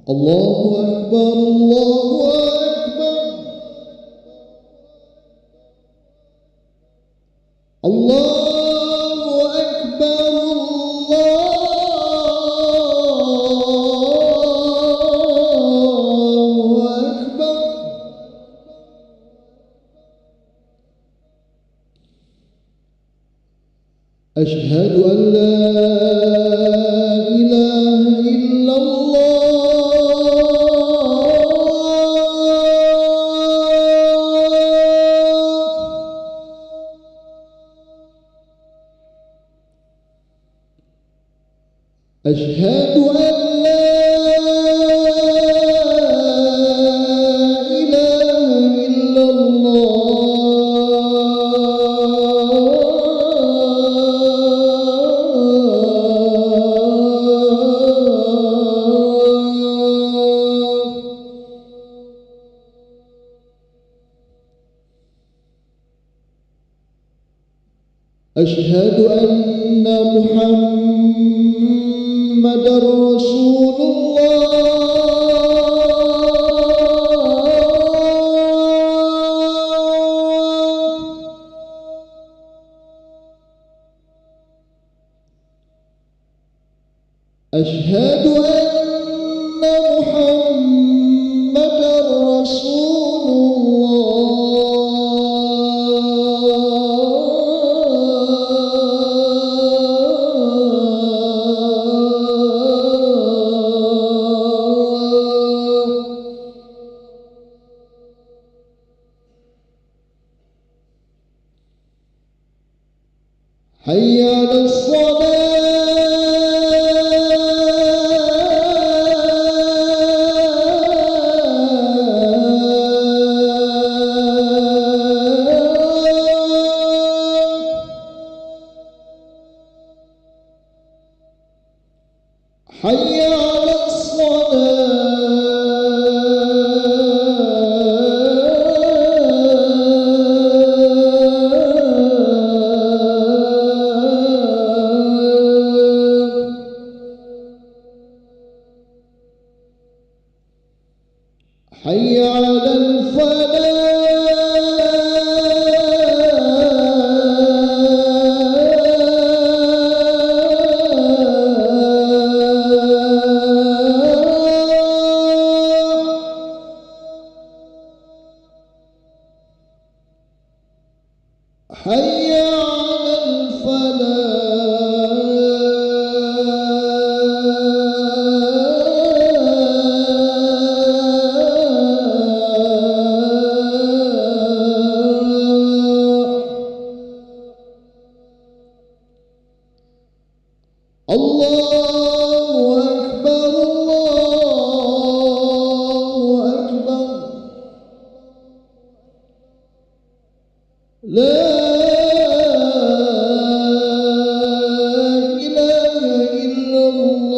الله أكبر الله أكبر الله أكبر الله أكبر. أشهد أن لا إله إلا أشهد أن لا إله إلا أشهد أن محمد رسول الله. أشهد أن محمد رسول حي على الصلاة حي على حي على الفلاح حي على الله أكبر الله أكبر. لا إله إلا الله.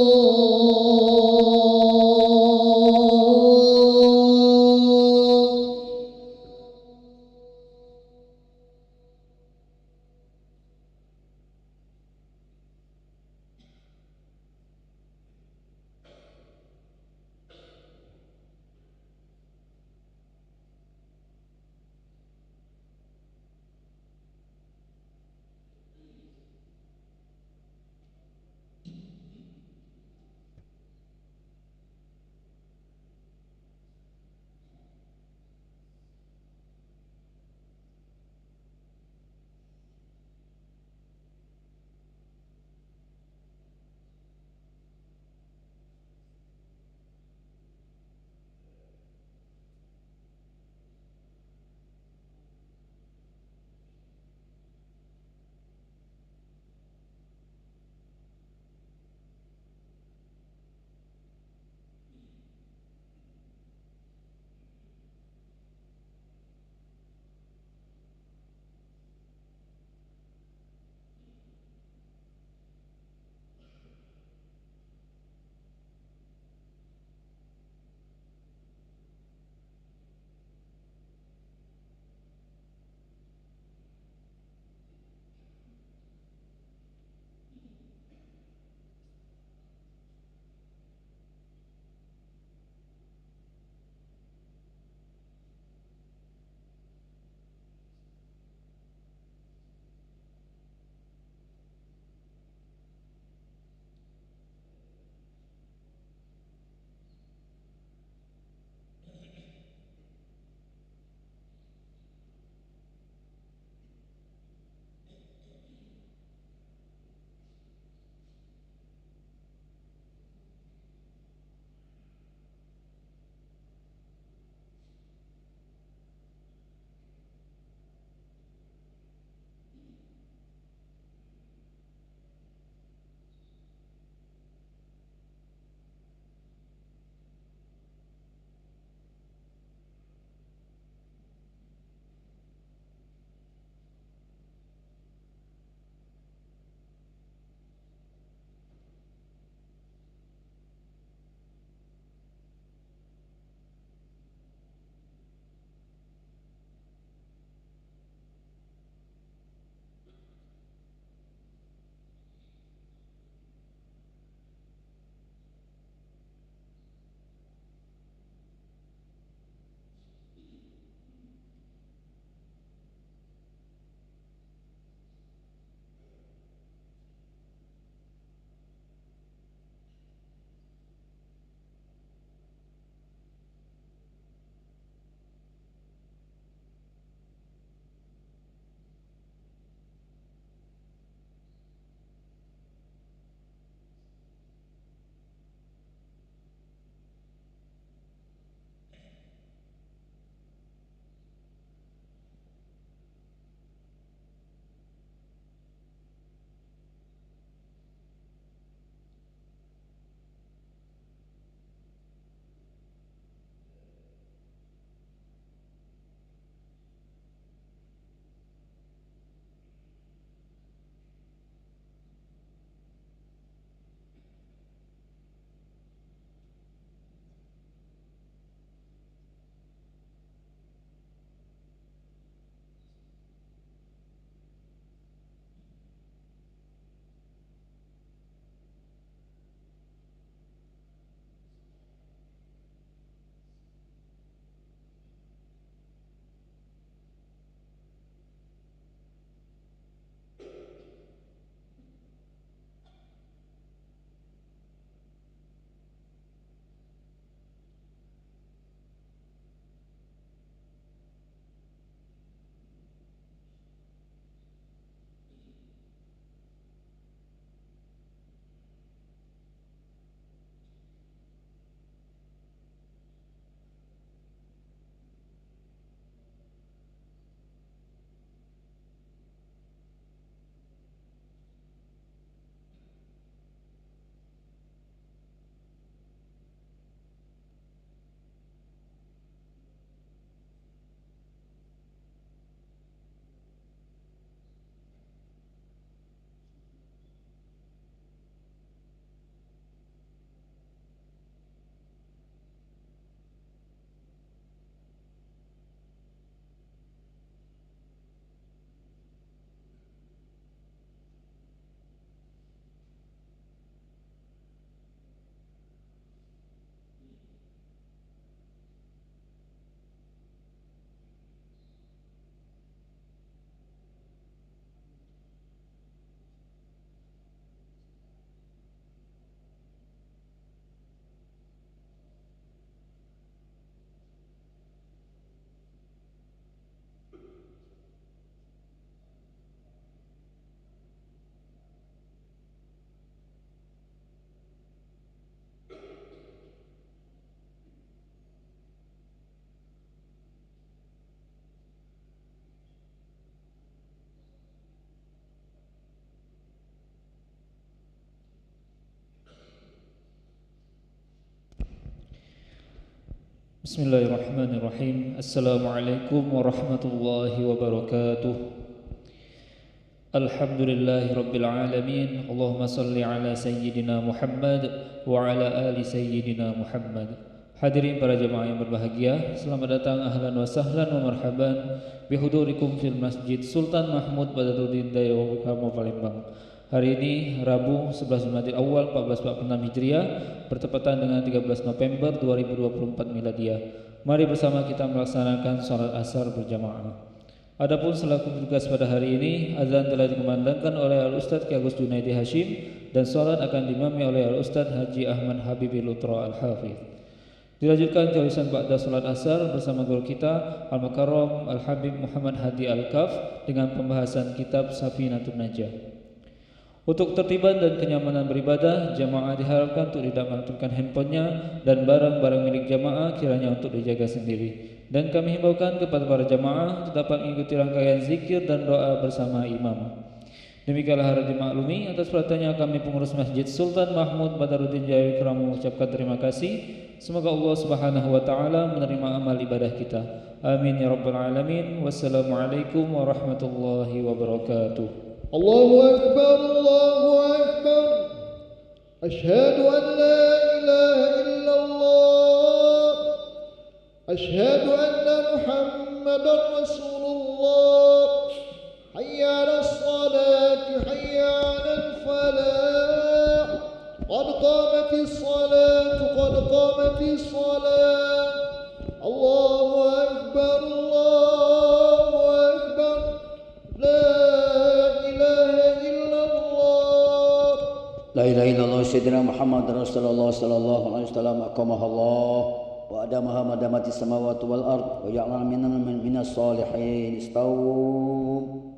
Bismillahirrahmanirrahim. Assalamualaikum warahmatullahi wabarakatuh. Alhamdulillahi rabbil alamin. Allahumma salli ala sayyidina Muhammad wa ala ali sayyidina Muhammad. Hadirin para jemaah yang berbahagia, selamat datang ahlan wa sahlan wa marhaban bihudurikum fil Masjid Sultan Mahmud Badaruddin Dayawakarmo Palembang. Hari ini Rabu 11 Jumadil Awal 1446 Hijriah bertepatan dengan 13 November 2024 Miladiah. Mari bersama kita melaksanakan salat asar berjamaah. Adapun selaku tugas pada hari ini, azan telah dikumandangkan oleh Al-Ustadz Ki Agus Junaidi Hashim dan salat akan diimami oleh Al-Ustadz Haji Ahmad Habibi Lutra Al-Hafidh. Dilanjutkan tulisan ba'da salat asar bersama guru kita Al-Mukarram Al-Habib Muhammad Hadi Al-Kaf dengan pembahasan kitab Safinatun Najah. Untuk tertiban dan kenyamanan beribadah, jamaah diharapkan untuk tidak mengaktifkan handphonenya dan barang-barang milik jamaah kiranya untuk dijaga sendiri. Dan kami himbaukan kepada para jamaah dapat mengikuti rangkaian zikir dan doa bersama imam. Demikianlah harap dimaklumi. Atas perhatiannya kami pengurus Masjid Sultan Mahmud Badaruddin Jayawikrama mengucapkan terima kasih. Semoga Allah Subhanahu wa taala menerima amal ibadah kita. Amin ya rabbal alamin. Wassalamualaikum warahmatullahi wabarakatuh. Allahu Akbar, Allahu Akbar. Ashhadu an la ilaha illallah. Ashhadu anna Muhammadan Rasulullah. Hayya 'alas salati, hayya 'alal falah. Qad qamatis salatu, qad qamatis salat. Allahu Akbar, Allahu Akbar. La ilaha illallah sayyidina Muhammad Rasulullah sallallahu alaihi wasallam aqamahallah wa adamaha madamati samawati wal ard wa ja'alna minas salihin istawu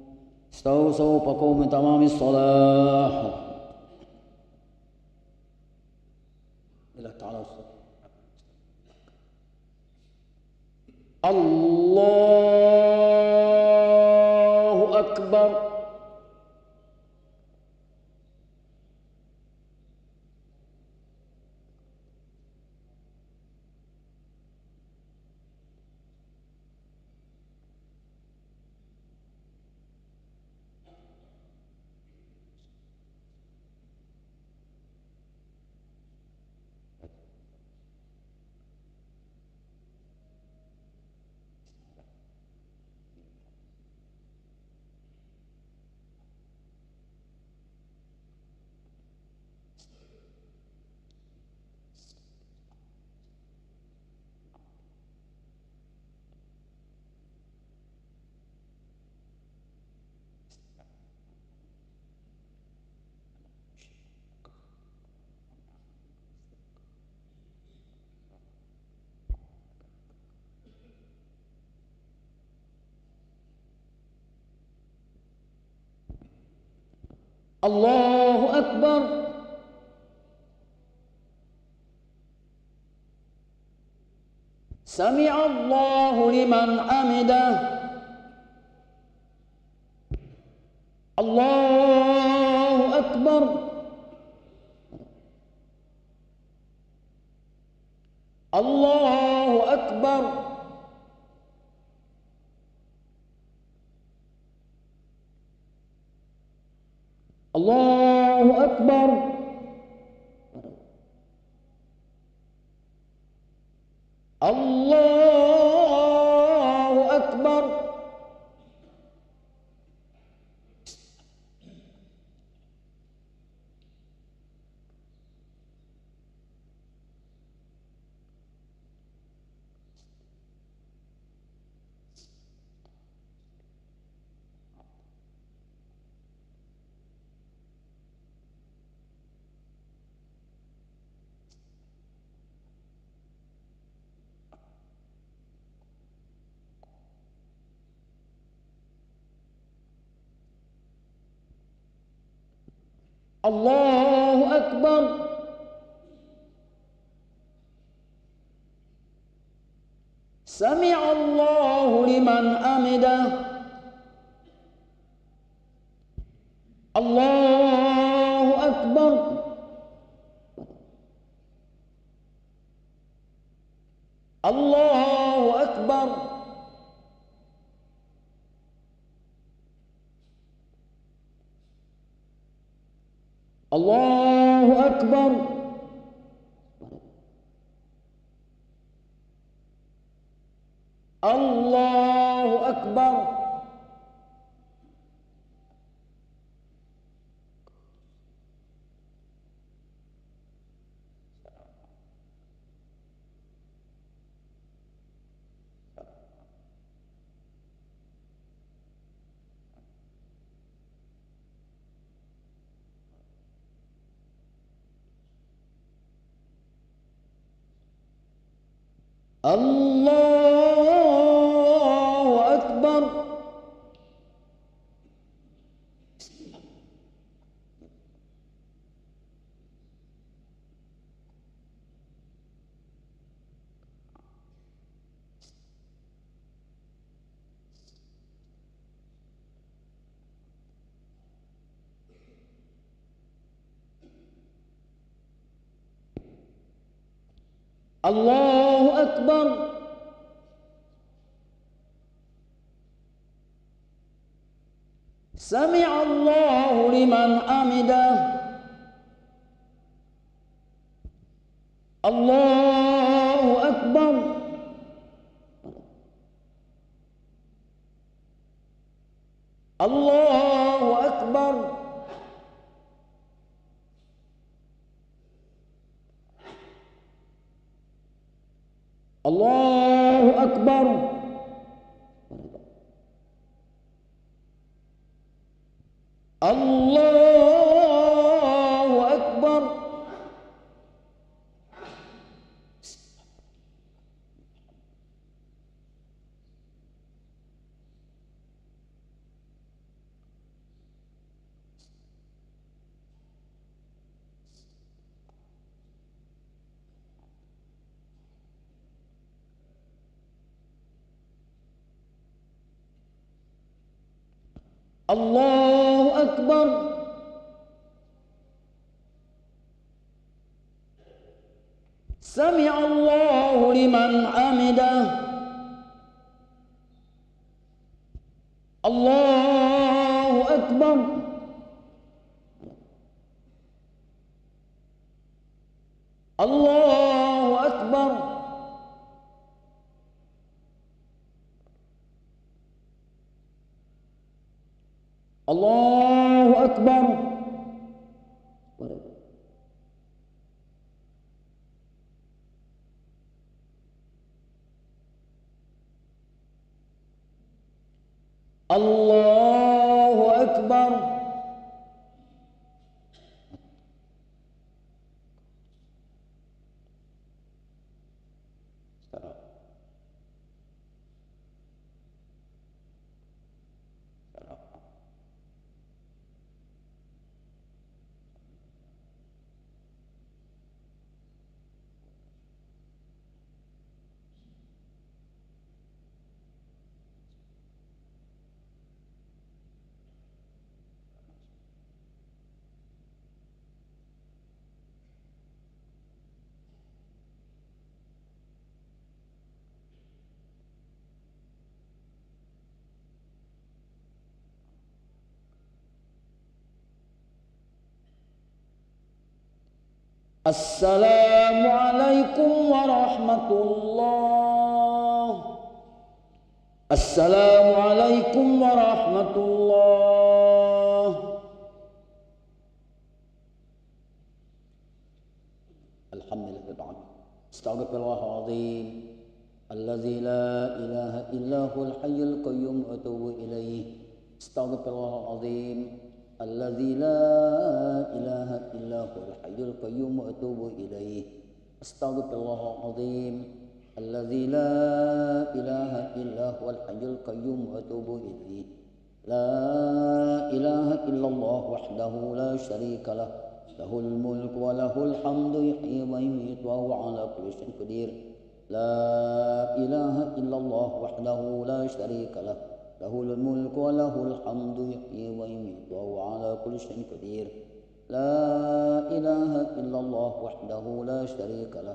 faqum min tamamis salah ila ta'ala Allahu akbar. Allahu Akbar. Sami'allahu liman hamidah. Allahu Akbar. Allahu Akbar. Allahu Akbar. Allahu Akbar. Allahu Akbar. Sami'allahu liman hamidah. Allahu Akbar. Allahu Akbar. Allahu Akbar. Allahu Akbar. Allahu Akbar. Allahu Akbar. Sami'a Allahu liman hamidah. Allahu Akbar. Allahu Akbar. Allahu Akbar. Allahu Akbar. Allahu Akbar. Sami'a Allahu liman hamidah. Allahu Akbar. Allahu Akbar. Allahu Akbar. Allahu Akbar. Assalamualaikum warahmatullah. Assalamualaikum warahmatullah. Alhamdulillah. Astaghfirullahaladzim. Alladzi la ilaha illa huwal hayyul qayyum wa atubu ilaih. Astaghfirullahaladzim. Alladzi la ilaha illa huwal hayyul qayyum wa atubu ilaih. Astaghfirullahaladzim. Alladzi la ilaha illa huwal hayyul qayyum wa atubu ilaih. La ilaha illallah wahdahu la syarika lah. Lahul mulku wa lahul hamdu yuhyi wa yumiitu wa huwa ala kulli syai'in qadir. La ilaha illallah wahdahu la syarika lah. Lahul mulku wa lahul hamdu yuhyi wa yumiitu wa huwa ala kulli syai'in qadir. La ilaha illallah wahdahu la syarika lah.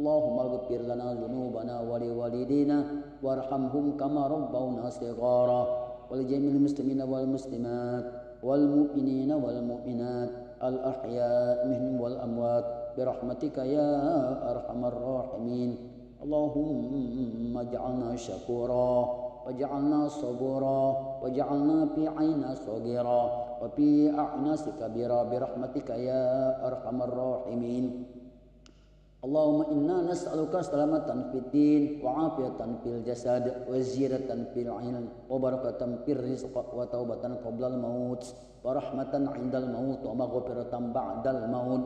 Allahumma ighfir lana dhunubana wa liwalidina warhamhum kama rabbawna shighara wal jamil muslimina wal muslimat wal mu'minina wal mu'minat al ahya minhum wal amwat birahmatika ya arhamar rahimin. Allahumma ij'alna syakura waj'alna sabura waj'alna fi 'aina saghira wa fi a'nasi kabira birahmatika ya arhamar rahimin. Allahumma inna nas'aluka salamatan fid din wa afiyatan fil jasad wa ziyadatan fil ilm wa barakatan fir rizq wa taubatan qabla al maut wa rahmatan 'indal maut wa maghfiratan ba'dal maut.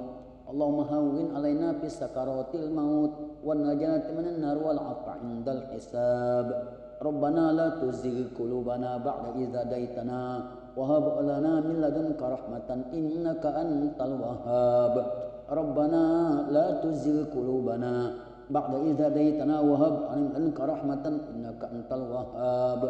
Allahumma hawwin 'alaina fis sakaratil maut wan najata minan nar wal 'afwa 'indal hisab. Rabbana la tuzigh qulubana ba'da idh hadaitana wa hab lana min ladunka rahmatan innaka antal wahhab. Rabbana la tuzigh qulubana ba'da idh hadaitana wa hab lana min ladunka rahmatan innaka antal wahhab.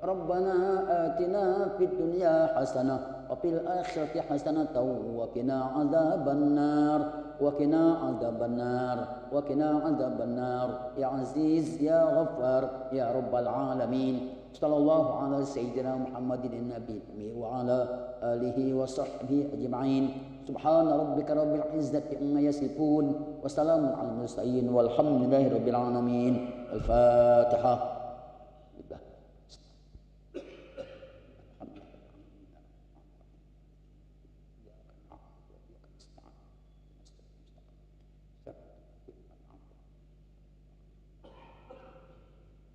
Rabbana atina fid dunya hasanah wa fil akhirati hasanatan wa qina adzabannar wa qina adzabannar wa qina adzabannar ya aziz ya ghaffar ya rabbal alamin. Sallallahu ala sayyidina Muhammadin nabiyyi wa ala alihi wa sahbihi ajma'in. Subhana rabbika rabbil izzati amma yasifun wa salamun alal mursalin walhamdulillahi rabbil alamin. Al-Fatihah.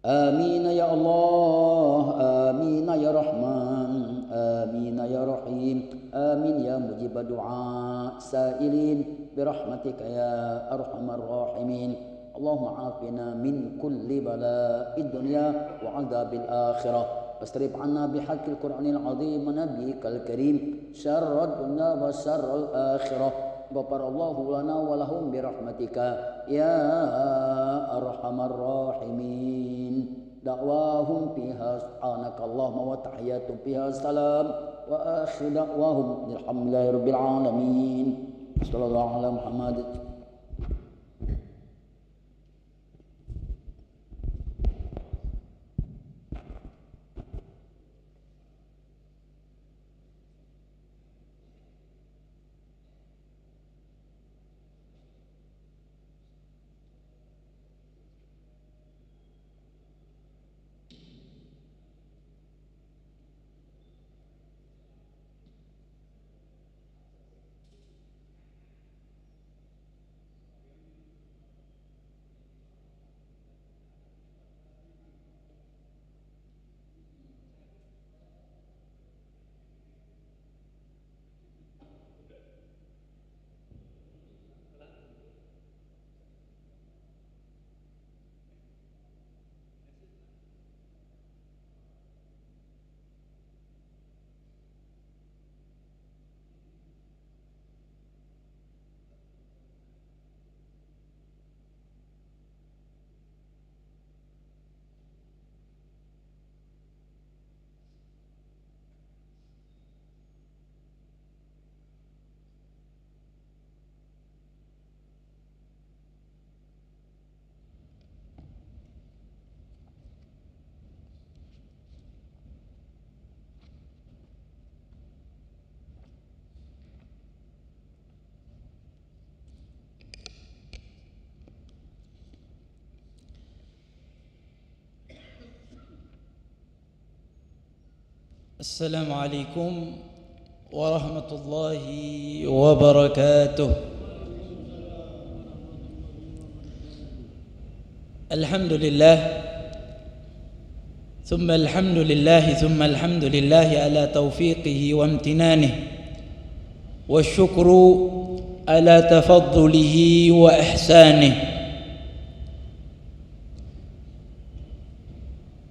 Amin ya Allah, amin ya Rahman, amin ya Rahim, amin ya mujib du'a sa'ilin birahmatika ya arhamar rahimin. Allahumma afina min kulli bala'id dunya wa 'adzabil akhirah wasrif 'anna bihaqqil Qur'anil 'azim wa nabiyyikal karim syarrad dunya wa syarral akhirah. Ghafarallahu lana wa lahum birahmatika ya arhamar rahimin. Da'wahum fiha subhanakallahumma wa tahiyyatuhum fiha salam wa akhiru da'wahum alhamdulillahi rabbil alamin. Sallallahu ala Muhammad. السلام عليكم ورحمة الله وبركاته. الحمد لله ثم الحمد لله ثم الحمد لله على توفيقه وامتنانه والشكر على تفضله وإحسانه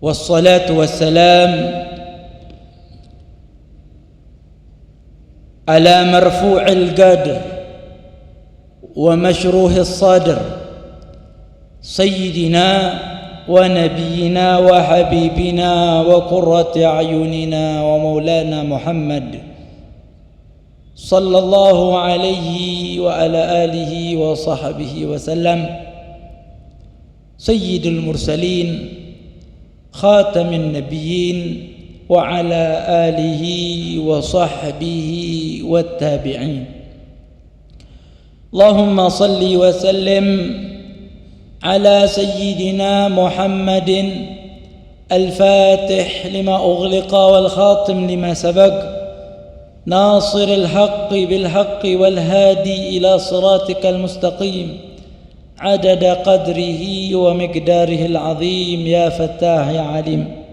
والصلاة والسلام على مرفوع القدر ومشروح الصدر سيدنا ونبينا وحبيبنا وقرة أعيننا ومولانا محمد صلى الله عليه وعلى آله وصحبه وسلم Sayyidul Mursalin Khatamin Nabiyyin wa ala alihi wa sahbihi wat tabi'in. Allahumma salli wa sallim ala sayyidina Muhammadin al-fatih lima ughliqa wal khatim lima sabaq nasir al-haqqi bil haqqi wal hadi ila siratikal mustaqim adada qadrihi wa miqdarihi al-azim ya fattah ya alim.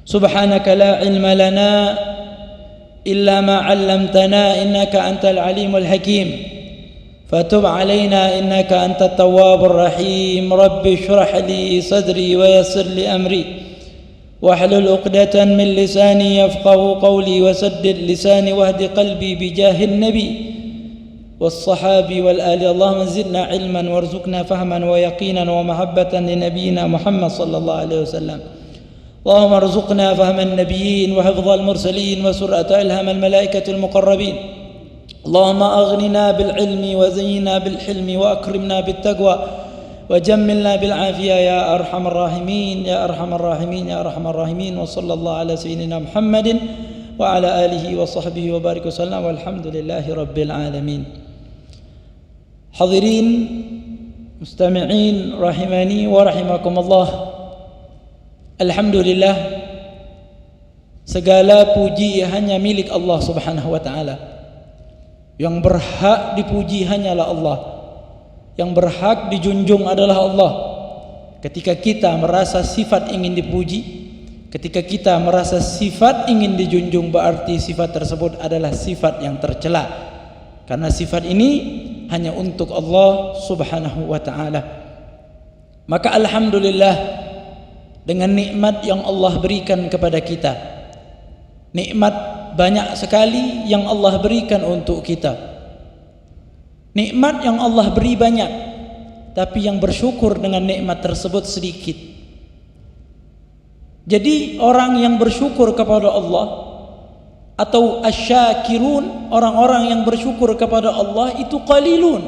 Subhanaka la ilma lana illa ma 'allamtana innaka antal alimul hakim. فتب علينا إنك أنت التواب الرحيم. رب اشرح لي صدري ويسر لي أمري واحلل عقدة من لساني يفقه قولي وسدد لساني واهد قلبي بجاه النبي والصحابي والآل. اللهم زدنا علما وارزقنا فهما ويقينا ومحبة لنبينا محمد صلى الله عليه وسلم. اللهم ارزقنا فهم النبيين وحفظ المرسلين وسرعة إلهام الملائكة المقربين. اللهم أغننا بالعلم وزينا بالحلم وأكرمنا بالتقوى وجملنا بالعافية يا أرحم الراحمين يا أرحم الراحمين يا أرحم الراحمين. وصلى الله على سيدنا محمد وعلى آله وصحبه وبارك وسلم والحمد لله رب العالمين. Hadirin mustami'in rahimani wa rahimakumullah. Alhamdulillah, segala puji hanya milik Allah Subhanahu wa taala. Yang berhak dipuji hanyalah Allah. Yang berhak dijunjung adalah Allah. Ketika kita merasa sifat ingin dipuji, ketika kita merasa sifat ingin dijunjung, berarti sifat tersebut adalah sifat yang tercela. Karena sifat ini hanya untuk Allah Subhanahu wa taala. Maka alhamdulillah dengan nikmat yang Allah berikan kepada kita. Nikmat banyak sekali yang Allah berikan untuk kita. Nikmat yang Allah beri banyak, tapi yang bersyukur dengan nikmat tersebut sedikit. Jadi orang yang bersyukur kepada Allah atau asyakirun, orang-orang yang bersyukur kepada Allah itu qalilun.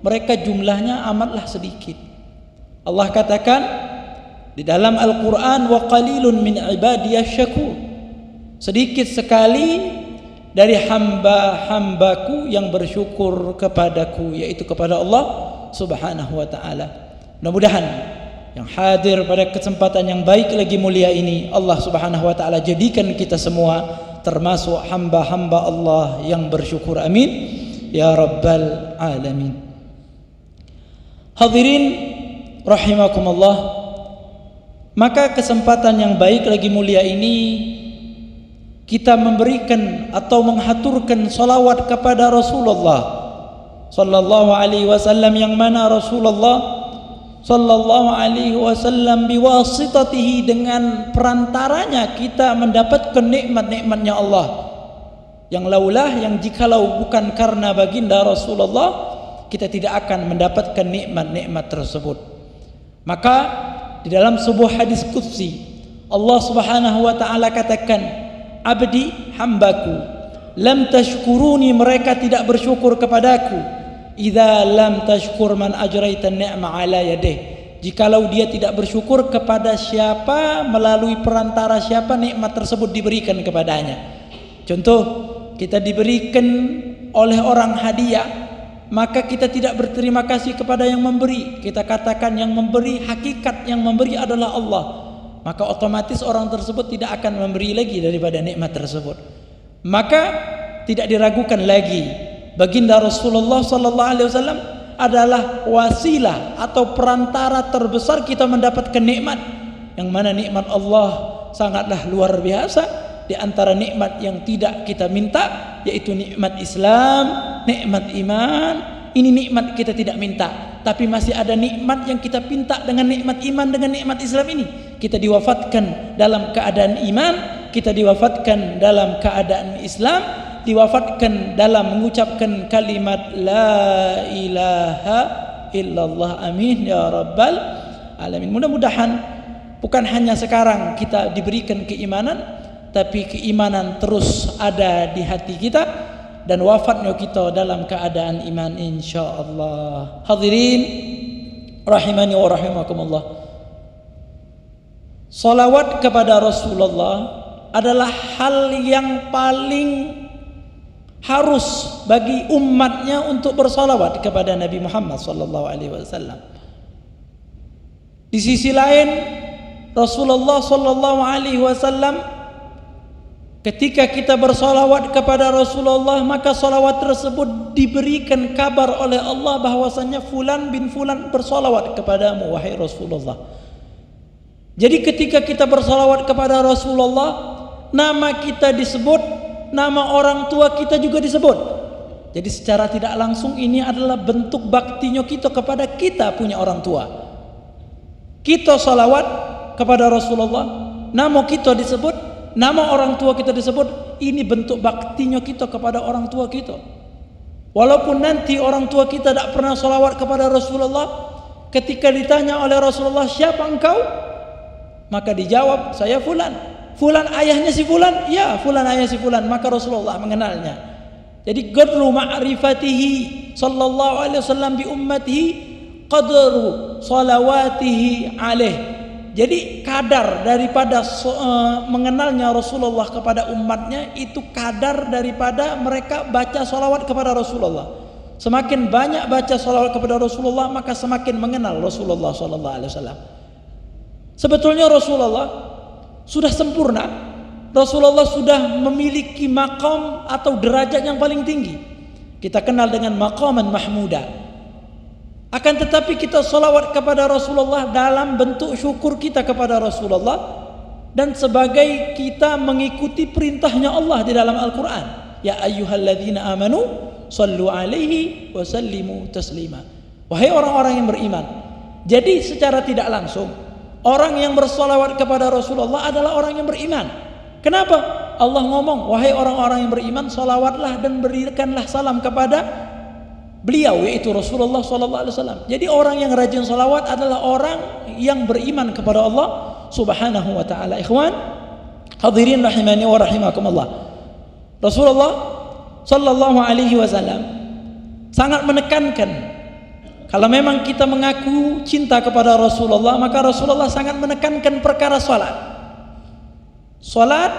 Mereka jumlahnya amatlah sedikit. Allah katakan di dalam Al-Quran, wa qalilun min ibadiyasy syakur. Sedikit sekali dari hamba-hambaku yang bersyukur kepadaku, yaitu kepada Allah Subhanahu wa ta'ala. Mudah-mudahan yang hadir pada kesempatan yang baik lagi mulia ini, Allah Subhanahu wa ta'ala jadikan kita semua termasuk hamba-hamba Allah yang bersyukur. Amin ya rabbal alamin. Hadirin rahimakumullah, maka kesempatan yang baik lagi mulia ini kita memberikan atau menghaturkan salawat kepada Rasulullah sallallahu alaihi wasallam, yang mana Rasulullah sallallahu alaihi wasallam biwasitatihi, dengan perantaranya kita mendapatkan nikmat-nikmatnya Allah. Yang laulah, yang jikalau bukan karena baginda Rasulullah, kita tidak akan mendapatkan nikmat-nikmat tersebut. Maka di dalam sebuah hadis qudsi Allah Subhanahu wa taala katakan, abdi, hambaku, lam tashkuruni, mereka tidak bersyukur kepadaku, idza lam tashkur man ajraita ni'ma ala yadih, jikalau dia tidak bersyukur kepada siapa, melalui perantara siapa nikmat tersebut diberikan kepadanya. Contoh, kita diberikan oleh orang hadiah, maka kita tidak berterima kasih kepada yang memberi. Kita katakan yang memberi, hakikat yang memberi adalah Allah, maka otomatis orang tersebut tidak akan memberi lagi daripada nikmat tersebut. Maka tidak diragukan lagi, baginda Rasulullah sallallahu alaihi wasallam adalah wasilah atau perantara terbesar kita mendapatkan nikmat, yang mana nikmat Allah sangatlah luar biasa. Di antara nikmat yang tidak kita minta yaitu nikmat Islam, nikmat iman. Ini nikmat kita tidak minta, tapi masih ada nikmat yang kita pinta dengan nikmat iman, dengan nikmat Islam ini. Kita diwafatkan dalam keadaan iman, kita diwafatkan dalam keadaan Islam, diwafatkan dalam mengucapkan kalimat la ilaha illallah. Amin ya rabbal alamin. Mudah-mudahan bukan hanya sekarang kita diberikan keimanan, tapi keimanan terus ada di hati kita dan wafatnya kita dalam keadaan iman insyaallah. Hadirin rahimani wa rahimakumullah, salawat kepada Rasulullah adalah hal yang paling harus bagi umatnya untuk bersalawat kepada Nabi Muhammad sallallahu alaihi wasallam. Di sisi lain, Rasulullah sallallahu alaihi wasallam, ketika kita bersalawat kepada Rasulullah, maka salawat tersebut diberikan kabar oleh Allah bahwasanya fulan bin fulan bersalawat kepadamu wahai Rasulullah. Jadi ketika kita bersalawat kepada Rasulullah, nama kita disebut, nama orang tua kita juga disebut. Jadi secara tidak langsung ini adalah bentuk baktinya kita kepada kita punya orang tua. Kita salawat kepada Rasulullah, nama kita disebut, nama orang tua kita disebut. Ini bentuk baktinya kita kepada orang tua kita. Walaupun nanti orang tua kita tidak pernah salawat kepada Rasulullah, ketika ditanya oleh Rasulullah, siapa engkau? Maka dijawab, saya fulan. Fulan ayahnya si fulan? Ya, fulan ayah si fulan. Maka Rasulullah mengenalnya. Jadi qadru ma'rifatihi sallallahu alaihi wasallam bi ummatihi qadru salawatihi alaih. Jadi kadar daripada mengenalnya Rasulullah kepada umatnya itu kadar daripada mereka baca salawat kepada Rasulullah. Semakin banyak baca salawat kepada Rasulullah, maka semakin mengenal Rasulullah sallallahu alaihi wasallam. Sebetulnya Rasulullah sudah sempurna. Rasulullah sudah memiliki maqam atau derajat yang paling tinggi. Kita kenal dengan maqaman mahmuda. Akan tetapi kita salawat kepada Rasulullah dalam bentuk syukur kita kepada Rasulullah dan sebagai kita mengikuti perintahnya Allah di dalam Al-Quran. Ya ayyuhalladzina amanu sallu alaihi wa sallimu taslima. Wahai orang-orang yang beriman. Jadi secara tidak langsung orang yang bersalawat kepada Rasulullah adalah orang yang beriman. Kenapa? Allah ngomong, wahai orang-orang yang beriman, salawatlah dan berikanlah salam kepada beliau, yaitu Rasulullah SAW. Jadi orang yang rajin salawat adalah orang yang beriman kepada Allah Subhanahu wa ta'ala. Ikhwan, hadirin rahimani wa rahimakumullah. Rasulullah sallallahu alaihi wasallam sangat menekankan, kalau memang kita mengaku cinta kepada Rasulullah, maka Rasulullah sangat menekankan perkara salat. Salat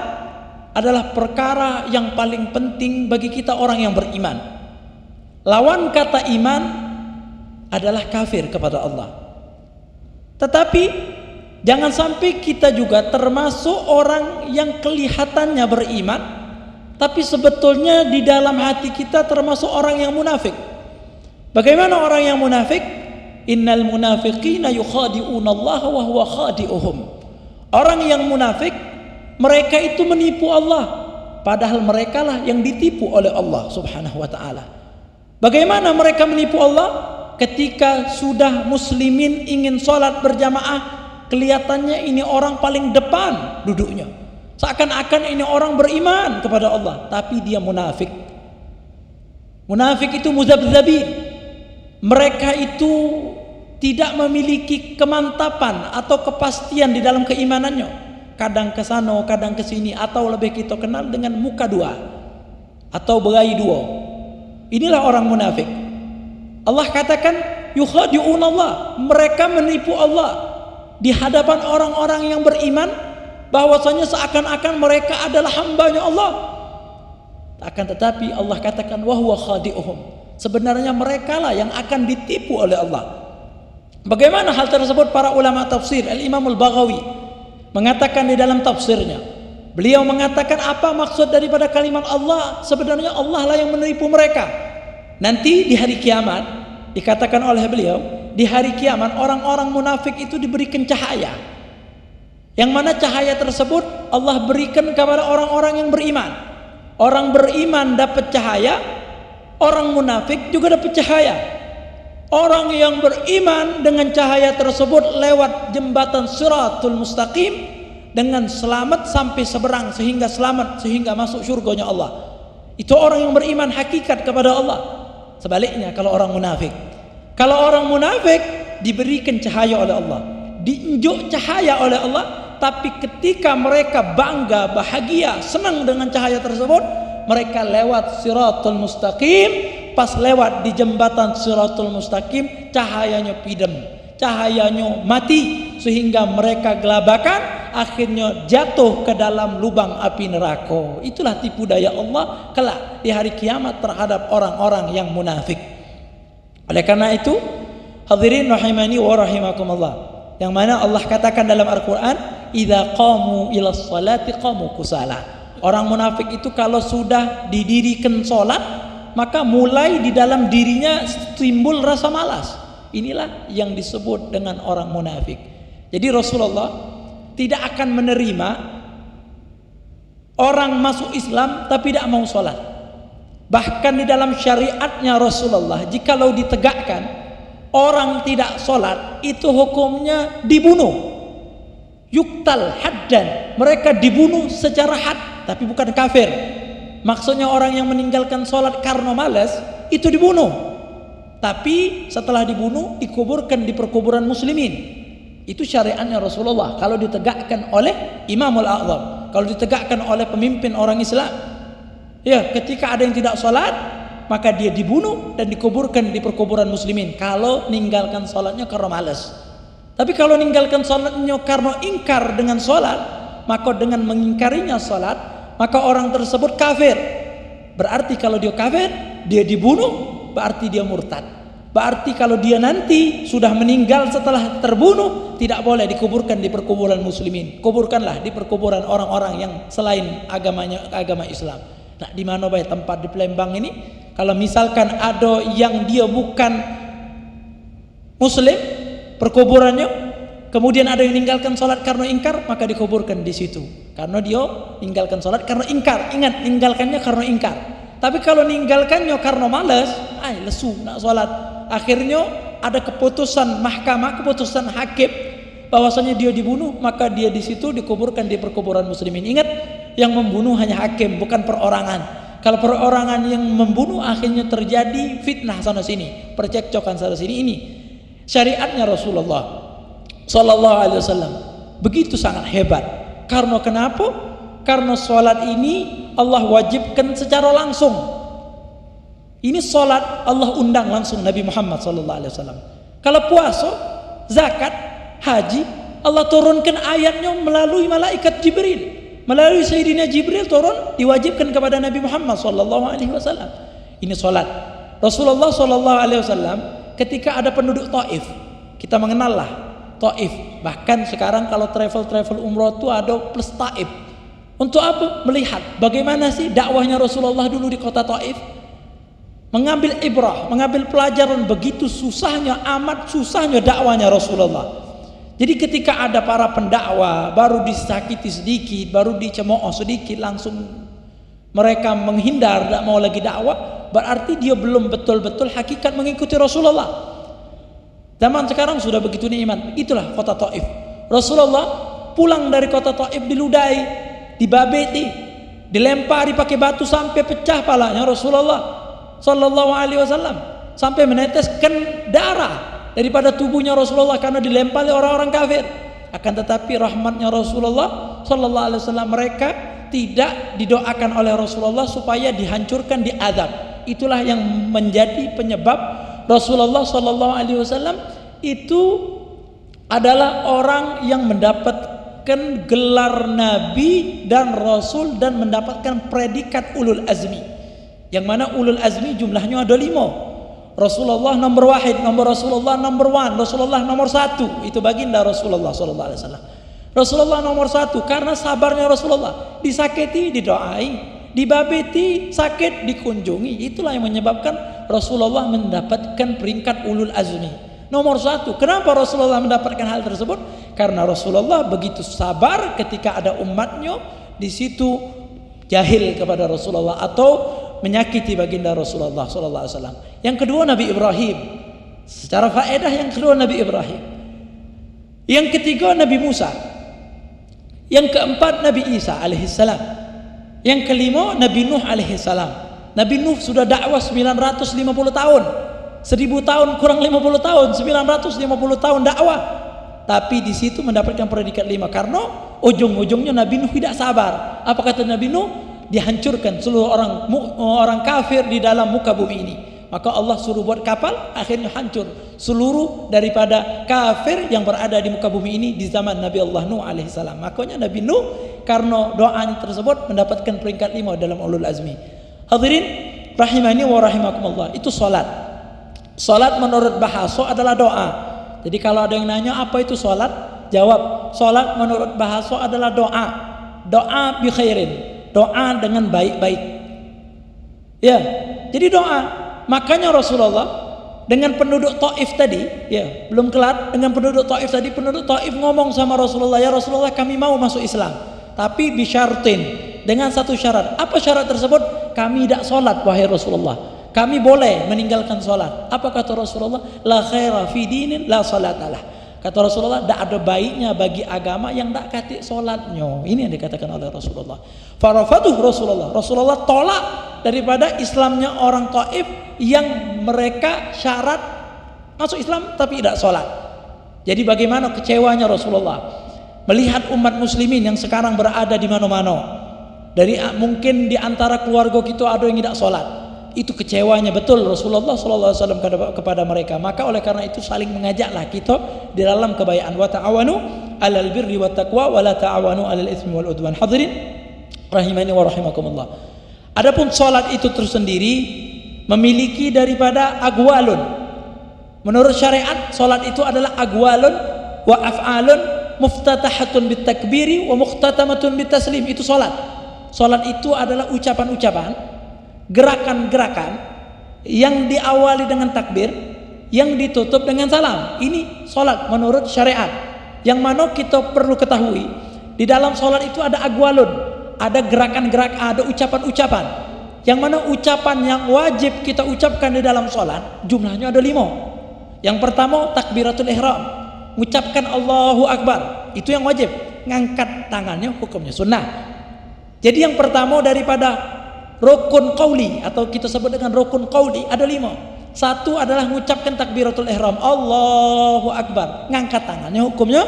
adalah perkara yang paling penting bagi kita orang yang beriman. Lawan kata iman adalah kafir kepada Allah. Tetapi jangan sampai kita juga termasuk orang yang kelihatannya beriman, tapi sebetulnya di dalam hati kita termasuk orang yang munafik. Bagaimana orang yang munafik? Innal munafiqina yukhadi'una Allah wa huwa khadi'uhum. Orang yang munafik, mereka itu menipu Allah, padahal mereka lah yang ditipu oleh Allah Subhanahu wa ta'ala. Bagaimana mereka menipu Allah? Ketika sudah muslimin ingin sholat berjamaah, kelihatannya ini orang paling depan duduknya, seakan-akan ini orang beriman kepada Allah, tapi dia munafik. Munafik itu muzabzabin. Mereka itu tidak memiliki kemantapan atau kepastian di dalam keimanannya. Kadang ke sana, kadang ke sini, atau lebih kita kenal dengan muka dua atau berai dua. Inilah orang munafik. Allah katakan yukhadi'un Allah, mereka menipu Allah di hadapan orang-orang yang beriman, bahwasanya seakan-akan mereka adalah hambanya Allah. Akan tetapi Allah katakan wa huwa khadi'uhum, sebenarnya mereka lah yang akan ditipu oleh Allah. Bagaimana hal tersebut? Para ulama tafsir, Al-Imam Al-Baghawi mengatakan di dalam tafsirnya, beliau mengatakan apa maksud daripada kalimat Allah? Sebenarnya Allah lah yang menipu mereka. Nanti di hari kiamat, dikatakan oleh beliau, di hari kiamat orang-orang munafik itu diberikan cahaya, yang mana cahaya tersebut Allah berikan kepada orang-orang yang beriman. Orang beriman dapat cahaya, orang munafik juga dapat cahaya. Orang yang beriman dengan cahaya tersebut lewat jembatan Siratul Mustaqim dengan selamat sampai seberang, sehingga selamat, sehingga masuk surganya Allah. Itu orang yang beriman hakikat kepada Allah. Sebaliknya kalau orang munafik, kalau orang munafik diberikan cahaya oleh Allah, diinjuk cahaya oleh Allah, tapi ketika mereka bangga, bahagia, senang dengan cahaya tersebut, mereka lewat Siratul Mustaqim. Pas lewat di jembatan Siratul Mustaqim, cahayanya pidam, cahayanya mati sehingga mereka gelabakan, akhirnya jatuh ke dalam lubang api neraka. Itulah tipu daya Allah kelak di hari kiamat terhadap orang-orang yang munafik. Oleh karena itu, hadirin rahimani wa rahimakumullah, yang mana Allah katakan dalam Al-Quran, idza qamu ila sholati qamu kusala. Orang munafik itu kalau sudah didirikan sholat, maka mulai di dalam dirinya timbul rasa malas. Inilah yang disebut dengan orang munafik. Jadi Rasulullah tidak akan menerima orang masuk Islam tapi tidak mau sholat. Bahkan di dalam syariatnya Rasulullah, jikalau ditegakkan orang tidak sholat, itu hukumnya dibunuh. Yuktal haddan, mereka dibunuh secara had, tapi bukan kafir. Maksudnya orang yang meninggalkan sholat karena malas itu dibunuh, tapi setelah dibunuh dikuburkan di perkuburan muslimin. Itu syariatnya Rasulullah kalau ditegakkan oleh Imamul A'zam, kalau ditegakkan oleh pemimpin orang Islam. Ya, ketika ada yang tidak sholat, maka dia dibunuh dan dikuburkan di perkuburan muslimin kalau meninggalkan sholatnya karena malas. Tapi kalau meninggalkan sholatnya karena ingkar dengan sholat, maka dengan mengingkarinya sholat, maka orang tersebut kafir. Berarti kalau dia kafir, dia dibunuh, berarti dia murtad. Berarti kalau dia nanti sudah meninggal setelah terbunuh, tidak boleh dikuburkan di perkuburan muslimin. Kuburkanlah di perkuburan orang-orang yang selain agama Islam. Nah, di mana baik tempat di Palembang ini? Kalau misalkan ada yang dia bukan muslim, perkuburannya, kemudian ada yang meninggalkan sholat karena ingkar, maka dikuburkan di situ. Karena dia meninggalkan sholat karena ingkar. Ingat, meninggalkannya karena ingkar. Tapi kalau meninggalkannya karena malas, lesu nak sholat, akhirnya ada keputusan mahkamah, keputusan hakim bahwasanya dia dibunuh, maka dia di situ dikuburkan di perkuburan muslimin. Ingat, yang membunuh hanya hakim, bukan perorangan. Kalau perorangan yang membunuh, akhirnya terjadi fitnah sana sini, percekcokan sana sini. Ini syariatnya Rasulullah sallallahu alaihi wasallam begitu sangat hebat. Karena kenapa? Karena sholat ini Allah wajibkan secara langsung. Ini sholat Allah undang langsung Nabi Muhammad sallallahu alaihi wasallam. Kalau puasa, zakat, haji, Allah turunkan ayatnya melalui malaikat Jibril. Melalui Sayyidina Jibril turun, diwajibkan kepada Nabi Muhammad sallallahu alaihi wasallam. Ini sholat. Rasulullah sallallahu alaihi wasallam ketika ada penduduk Taif, kita mengenallah Taif. Bahkan sekarang kalau travel umroh itu ada plus Taif. Untuk apa? Melihat bagaimana sih dakwahnya Rasulullah dulu di kota Taif. Mengambil ibrah, mengambil pelajaran begitu susahnya, amat susahnya dakwahnya Rasulullah. Jadi ketika ada para pendakwa baru disakiti sedikit, baru dicemooh sedikit, langsung mereka menghindar, tidak mau lagi dakwah, berarti dia belum betul-betul hakikat mengikuti Rasulullah. Zaman sekarang sudah begitu nikmat. Itulah kota Taif. Rasulullah pulang dari kota Taif diludahi, dibabeti, dilempari pakai batu sampai pecah palanya Rasulullah sallallahu alaihi wasallam, sampai meneteskan darah daripada tubuhnya Rasulullah karena dilempari orang-orang kafir. Akan tetapi rahmatnya Rasulullah sallallahu alaihi wasallam, mereka tidak didoakan oleh Rasulullah supaya dihancurkan, diazab. Itulah yang menjadi penyebab Rasulullah sallallahu alaihi wasallam itu adalah orang yang mendapatkan gelar nabi dan rasul dan mendapatkan predikat ulul azmi. Yang mana ulul azmi jumlahnya ada 5. Rasulullah nomor wahid, Rasulullah nomor 1, Rasulullah nomor 1. Itu baginda Rasulullah sallallahu alaihi wasallam. Rasulullah nomor 1 karena sabarnya Rasulullah. Disakiti didoai, dibabeti sakit dikunjungi. Itulah yang menyebabkan Rasulullah mendapatkan peringkat ulul azmi nomor 1. Kenapa Rasulullah mendapatkan hal tersebut? Karena Rasulullah begitu sabar ketika ada umatnya di situ jahil kepada Rasulullah atau menyakiti baginda Rasulullah sallallahu alaihi wasallam. Yang kedua Nabi Ibrahim. Secara faedah yang kedua Nabi Ibrahim. Yang ketiga Nabi Musa. Yang keempat Nabi Isa alaihissalam. Yang kelima Nabi Nuh alaihissalam. Nabi Nuh sudah dakwah 950 tahun. 1000 tahun kurang 50 tahun, 950 tahun dakwah. Tapi di situ mendapatkan predikat 5 karena ujung-ujungnya Nabi Nuh tidak sabar. Apa kata Nabi Nuh? Dihancurkan seluruh orang kafir di dalam muka bumi ini. Maka Allah suruh buat kapal, akhirnya hancur seluruh daripada kafir yang berada di muka bumi ini di zaman Nabi Allah Nuh alaihissalam. Makanya Nabi Nuh karena doanya tersebut mendapatkan peringkat 5 dalam ulul azmi. Hadirin rahimani wa rahimakumullah, itu salat. Salat menurut bahasa adalah doa. Jadi kalau ada yang nanya apa itu salat, jawab, salat menurut bahasa adalah doa. Doa bi khairin, doa dengan baik-baik. Ya, jadi doa. Makanya Rasulullah dengan penduduk Taif tadi, ya, belum kelar, dengan penduduk Taif tadi, penduduk Taif ngomong sama Rasulullah, "Ya Rasulullah, kami mau masuk Islam, tapi bisyartin, dengan satu syarat." Apa syarat tersebut? Kami tidak sholat, wahai Rasulullah. Kami boleh meninggalkan sholat. Apa kata Rasulullah? La khaira fi dinin la salatalah. Kata Rasulullah, tidak ada baiknya bagi agama yang tidak katik sholatnya. Ini yang dikatakan oleh Rasulullah. Farafaduh Rasulullah. Rasulullah tolak daripada Islamnya orang Taif yang mereka syarat masuk Islam tapi tidak sholat. Jadi bagaimana kecewanya Rasulullah melihat umat muslimin yang sekarang berada di mana-mana. Dari mungkin di antara keluarga kita ada yang tidak sholat. Itu kecewanya betul Rasulullah SAW kepada mereka. Maka oleh karena itu saling mengajaklah kita di dalam kebaikan. Wa ta'awanu 'alal birri wat taqwa wa la ta'awanu 'alal itsmi wal udwan. Hadirin rahimani wa rahimakumullah. Adapun salat itu tersendiri memiliki daripada agwalun. Menurut syariat salat itu adalah agwalun wa af'alun muftatahatun bit takbiri wa mukhtatamatun bit taslim. Itu salat. Salat itu adalah ucapan-ucapan, gerakan-gerakan yang diawali dengan takbir, yang ditutup dengan salam. Ini salat menurut syariat. Yang mana kita perlu ketahui, di dalam salat itu ada agwalun, ada gerakan-gerakan, ada ucapan-ucapan. Yang mana ucapan yang wajib kita ucapkan di dalam salat jumlahnya ada 5. Yang pertama takbiratul ihram, mengucapkan Allahu Akbar, itu yang wajib. Ngangkat tangannya hukumnya sunnah. Jadi yang pertama daripada rukun qauli atau kita sebut dengan rukun qauli ada 5. Satu adalah mengucapkan takbiratul ihram, Allahu Akbar, ngangkat tangannya hukumnya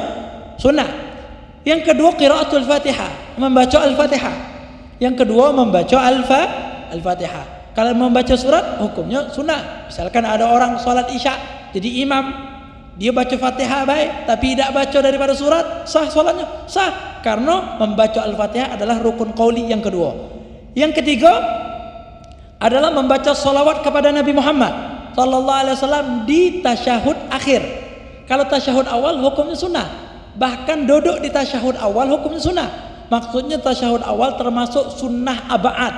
sunnah. Yang kedua qiraatul Fatihah, membaca Al-Fatihah. Yang kedua membaca Al-Fatihah. Kalau membaca surat hukumnya sunnah. Misalkan ada orang salat Isya jadi imam, dia baca Fatihah baik tapi tidak baca daripada surat, sah salatnya? Sah, karena membaca Al-Fatihah adalah rukun qauli yang kedua. Yang ketiga adalah membaca salawat kepada Nabi Muhammad sallallahu alaihi wasallam di tasyahud akhir. Kalau tasyahud awal hukumnya sunnah. Bahkan duduk di tasyahud awal hukumnya sunnah. Maksudnya tasyahud awal termasuk sunnah aba'ad.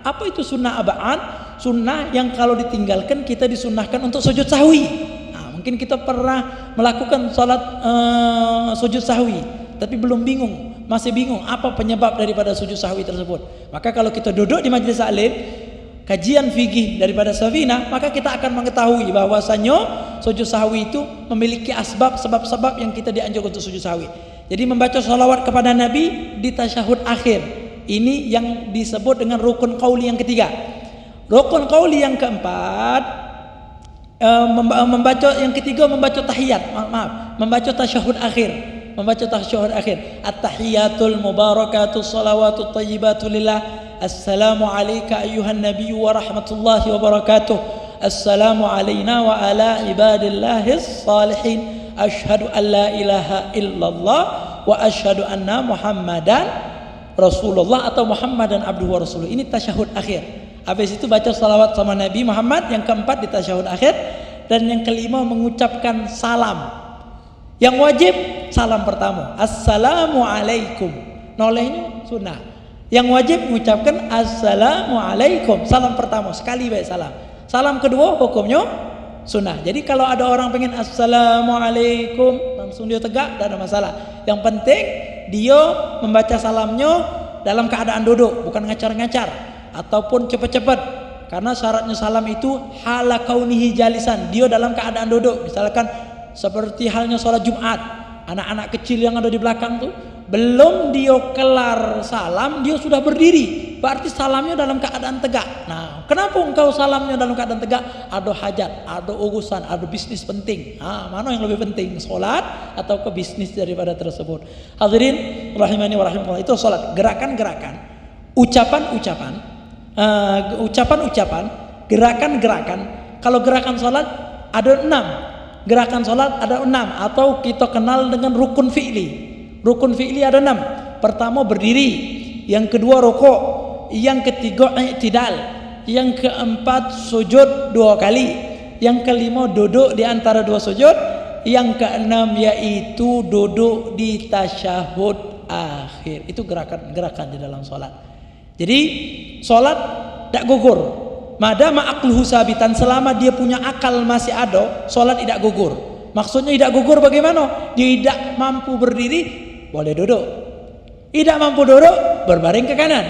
Apa itu sunnah aba'ad? Sunnah yang kalau ditinggalkan kita disunnahkan untuk sujud sahwi. Nah, mungkin kita pernah melakukan salat sujud sahwi tapi belum bingung, masih bingung apa penyebab daripada sujud sahwi tersebut. Maka kalau kita duduk di majlis taklim, kajian fikih daripada Safinah, maka kita akan mengetahui bahwasanya sujud sahwi itu memiliki sebab-sebab yang kita dianjurkan untuk sujud sahwi. Jadi membaca salawat kepada Nabi di tasyahud akhir. Ini yang disebut dengan rukun qauli yang ketiga. Rukun qauli yang keempat, membaca yang ketiga membaca tahiyat, membaca tasyahud akhir. Membaca tasyahud akhir, at-tahiyatul mubarakatus salawatut thayyibatu lillah, assalamu alayka ayyuhan nabiyyu wa rahmatullahi wa barakatuh, assalamu alayna wa ala ibadillahis salihin, asyhadu an la ilaha illallah wa asyhadu anna muhammadan rasulullah atau muhammadan abduhu wa rasuluh. Ini tasyahud akhir. Habis itu baca salawat sama Nabi Muhammad. Yang keempat di tasyahud akhir. Dan yang kelima mengucapkan salam. Yang wajib salam pertama, assalamualaikum, nolehnya sunnah. Yang wajib mengucapkan assalamualaikum, salam pertama sekali baik salam. Salam kedua hukumnya sunnah. Jadi kalau ada orang pengen assalamualaikum langsung dia tegak, tidak ada masalah. Yang penting dia membaca salamnya dalam keadaan duduk, bukan ngacar-ngacar ataupun cepat-cepat. Karena syaratnya salam itu hala kaunihi jalisan, dia dalam keadaan duduk. Misalkan seperti halnya sholat Jumat, anak-anak kecil yang ada di belakang tuh belum dia kelar salam dia sudah berdiri, berarti salamnya dalam keadaan tegak. Nah, kenapa engkau salamnya dalam keadaan tegak? Ada hajat, ada urusan, ada bisnis penting. Mana yang lebih penting, sholat atau ke bisnis daripada tersebut? Hadirin rahimani wa rahimakumullah, itu sholat. Gerakan-gerakan, ucapan-ucapan, gerakan-gerakan Kalau gerakan sholat ada 6. Gerakan sholat ada 6 atau kita kenal dengan rukun fi'li. Rukun fi'li ada 6. Pertama berdiri, yang kedua rukuk, yang ketiga i'tidal, yang keempat sujud 2 kali, yang kelima duduk di antara 2 sujud, yang keenam yaitu duduk di tasyahud akhir. Itu gerakan-gerakan di dalam sholat. Jadi sholat tak gugur. Madama aqluhu sabitan, selama dia punya akal masih ada, sholat tidak gugur. Maksudnya tidak gugur bagaimana? Dia tidak mampu berdiri, boleh duduk. Tidak mampu duduk, berbaring ke kanan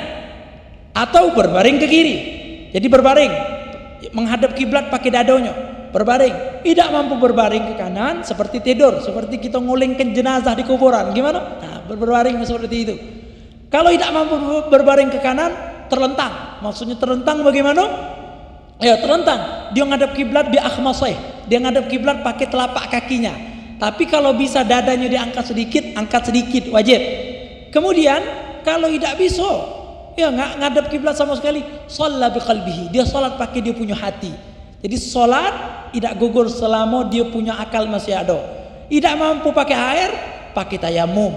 atau berbaring ke kiri. Jadi berbaring, menghadap kiblat pakai dadonya, berbaring. Tidak mampu berbaring ke kanan, seperti tidur, seperti kita ngulingkan jenazah di kuburan. Gimana? Nah, berbaring seperti itu. Kalau tidak mampu berbaring ke kanan, terlentang. Maksudnya terlentang bagaimana? Ya terlentang. Dia ngadap kiblat bi akhmasih. Dia ngadap kiblat pakai telapak kakinya. Tapi kalau bisa dadanya diangkat sedikit, angkat sedikit, wajib. Kemudian kalau tidak bisa, ya nggak ngadap kiblat sama sekali, shalla bi qalbihi. Dia salat pakai dia punya hati. Jadi salat tidak gugur selama dia punya akal masih ada. Tidak mampu pakai air, pakai tayamum.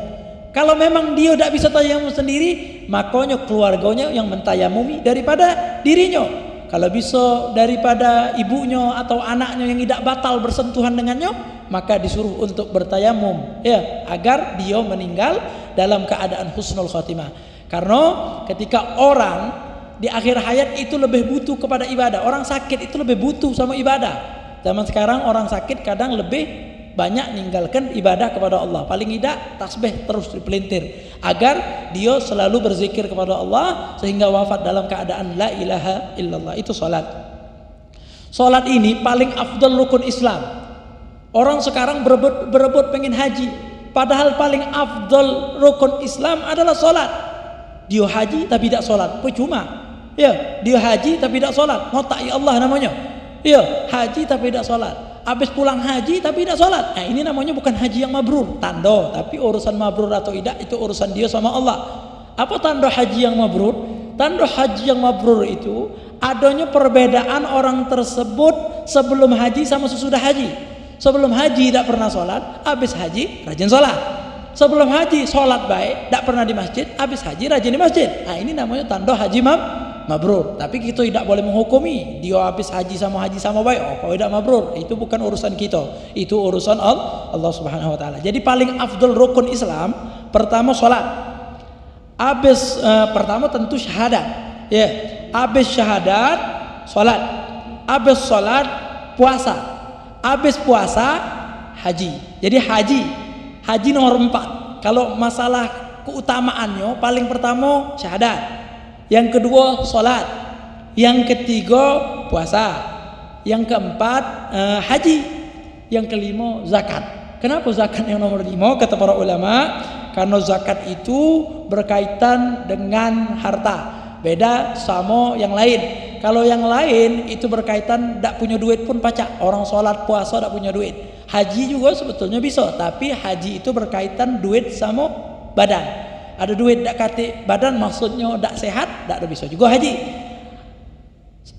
Kalau memang dia tidak bisa tayamum sendiri, makanya keluarganya yang mentayamumi daripada dirinya. Kalau bisa daripada ibunya atau anaknya yang tidak batal bersentuhan dengannya, maka disuruh untuk bertayamum, ya, agar dia meninggal dalam keadaan husnul khotimah. Karena ketika orang di akhir hayat itu lebih butuh kepada ibadah, orang sakit itu lebih butuh sama ibadah. Zaman sekarang orang sakit kadang lebih banyak ninggalkan ibadah kepada Allah. Paling tidak tasbih terus dipelintir agar dia selalu berzikir kepada Allah sehingga wafat dalam keadaan la ilaha illallah. Itu salat. Salat ini paling afdal rukun Islam. Orang sekarang berebut pengen haji, padahal paling afdal rukun Islam adalah salat. Dia haji tapi tidak salat, percuma. Ya, dia haji tapi tidak salat, mau ta'i Allah namanya. Ya, haji tapi tidak salat. Habis pulang haji tapi tidak sholat. Nah, ini namanya bukan haji yang mabrur, tanda. Tapi urusan mabrur atau tidak itu urusan dia sama Allah. Apa tanda haji yang mabrur? Tanda haji yang mabrur itu adanya perbedaan orang tersebut sebelum haji sama sesudah haji. Sebelum haji tidak pernah sholat, habis haji rajin sholat. Sebelum haji sholat baik, tidak pernah di masjid, habis haji rajin di masjid. Nah, ini namanya tanda haji mabrur. Tapi kita tidak boleh menghukumi dia habis haji sama baik, oh kalau tidak mabrur, itu bukan urusan kita, itu urusan Allah Subhanahu wa taala. Jadi paling afdal rukun Islam pertama salat. Pertama tentu syahadat. Ya, habis syahadat salat. Habis salat puasa. Habis puasa haji. Jadi haji nomor 4. Kalau masalah keutamaannya paling pertama syahadat. Yang kedua salat, yang ketiga puasa, yang keempat haji, yang kelima zakat. Kenapa zakat yang nomor 5? Kata para ulama, karena zakat itu berkaitan dengan harta, beda sama yang lain. Kalau yang lain itu berkaitan tidak punya duit pun pacak. Orang sholat puasa tidak punya duit. Haji juga sebetulnya bisa, tapi haji itu berkaitan duit sama badan. Ada duit tak kate badan, maksudnya tak sehat, tak ada bisa juga haji.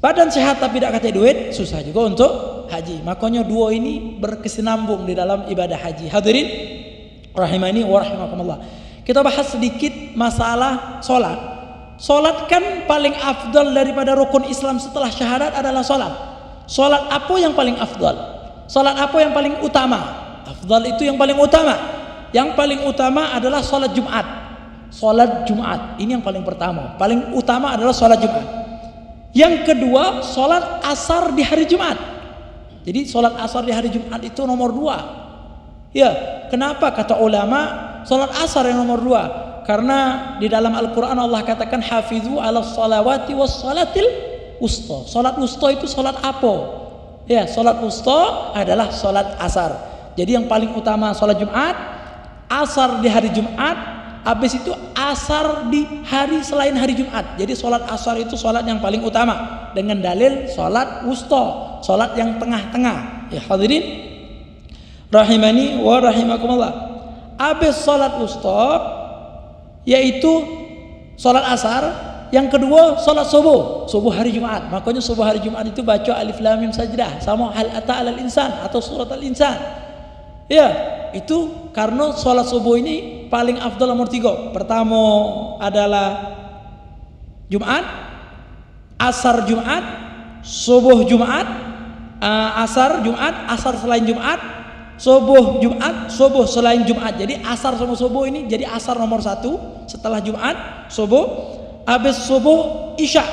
Badan sehat tapi tak kate duit, susah juga untuk haji. Makanya dua ini berkesinambung di dalam ibadah haji. Hadirin rahimani wa rahimakumullah. Kita bahas sedikit masalah solat. Solat kan paling afdal daripada rukun Islam setelah syahadat adalah solat. Solat apa yang paling afdal? Solat apa yang paling utama? Afdal itu yang paling utama. Yang paling utama adalah solat Jumat. Salat Jumat ini yang paling pertama, paling utama adalah salat Jumat. Yang kedua salat asar di hari Jumat. Jadi salat asar di hari Jumat itu nomor 2. Ya, kenapa kata ulama salat asar yang nomor 2? Karena di dalam Al-Quran Allah katakan hafizu ala salawati was salatil wusta. Salat wusta itu salat apa? Ya, salat wusta adalah salat asar. Jadi yang paling utama salat Jumat, asar di hari Jumat. Habis itu asar di hari selain hari Jumat. Jadi sholat asar itu sholat yang paling utama, dengan dalil sholat wusta, sholat yang tengah-tengah. Ya hadirin rahimani wa rahimakumullah. Habis sholat wusta yaitu sholat asar, Yang kedua salat subuh hari Jumat. Makanya subuh hari Jumat itu baca Alif Lam Mim Sajdah sama Hal Ata 'alal Insan atau surat Al-Insan. Ya, itu karena salat subuh ini paling afdal nomor 3. Pertama adalah Jumat, asar Jumat, subuh Jumat, asar Jumat, asar selain Jumat, subuh Jumat, subuh selain Jumat. Jadi asar sama subuh ini jadi asar nomor 1 setelah Jumat, subuh. Habis subuh Isya.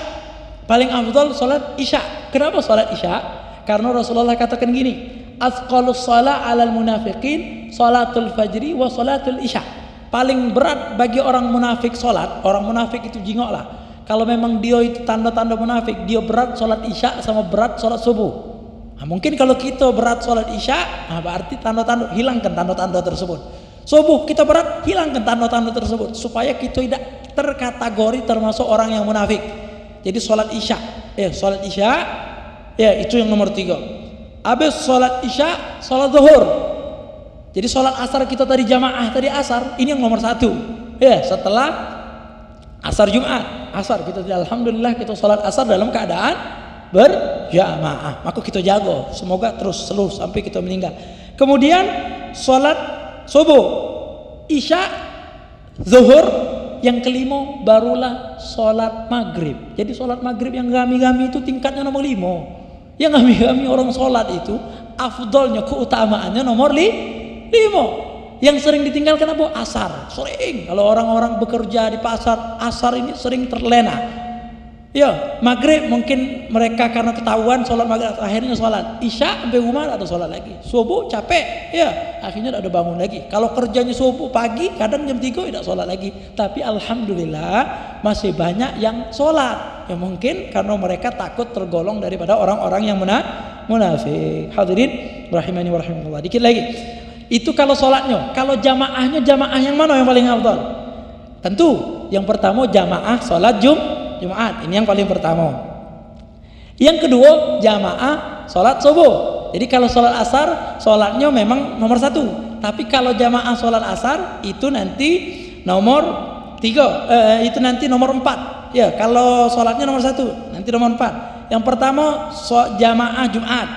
Paling afdal salat Isya. Kenapa salat Isya? Karena Rasulullah katakan gini, "Athqalus shalah 'alal munafiqin salatul fajri wa salatul Isya." Paling berat bagi orang munafik salat, orang munafik itu jingok lah. Kalau memang dia itu tanda-tanda munafik, dia berat salat Isya sama berat salat subuh. Nah, mungkin kalau kita berat salat Isya, nah berarti tanda-tanda, hilangkan tanda-tanda tersebut. Subuh kita berat, hilangkan tanda-tanda tersebut supaya kita tidak terkategori termasuk orang yang munafik. Jadi salat Isya, salat Isya, itu yang nomor 3. Habis salat Isya, salat zuhur. Jadi salat asar kita tadi jamaah tadi asar, ini yang nomor 1. Setelah asar Jumat, asar kita alhamdulillah kita salat asar dalam keadaan berjamaah. Maka kita jaga, semoga terus seluruh sampai kita meninggal. Kemudian salat subuh, Isya, zuhur. Yang kelima barulah sholat maghrib. Jadi sholat maghrib yang gami-gami itu tingkatnya nomor 5. Yang gami-gami orang sholat itu afdolnya, keutamaannya nomor 5. Yang sering ditinggalkan apa? Asar. Sering. Kalau orang-orang bekerja di pasar, asar ini sering terlena. Maghrib mungkin mereka karena ketahuan sholat maghrib akhirnya sholat Isya sampai rumah ada sholat lagi. Subuh capek, akhirnya ada bangun lagi. Kalau kerjanya subuh pagi kadang jam 3 tidak sholat lagi. Tapi alhamdulillah masih banyak yang sholat. Ya mungkin karena mereka takut tergolong daripada orang-orang yang munafik. Hadirin rahimani wa rahimakumullah. Dikit lagi. Itu kalau sholatnya. Kalau jamaahnya, jamaah yang mana yang paling afdal? Tentu yang pertama jamaah sholat Jumat, ini yang paling pertama. Yang kedua jamaah sholat subuh. Jadi kalau sholat asar sholatnya memang nomor 1. Tapi kalau jamaah sholat asar itu nanti nomor 3. Itu nanti nomor 4. Kalau sholatnya nomor 1 nanti nomor 4. Yang pertama jamaah Jumat.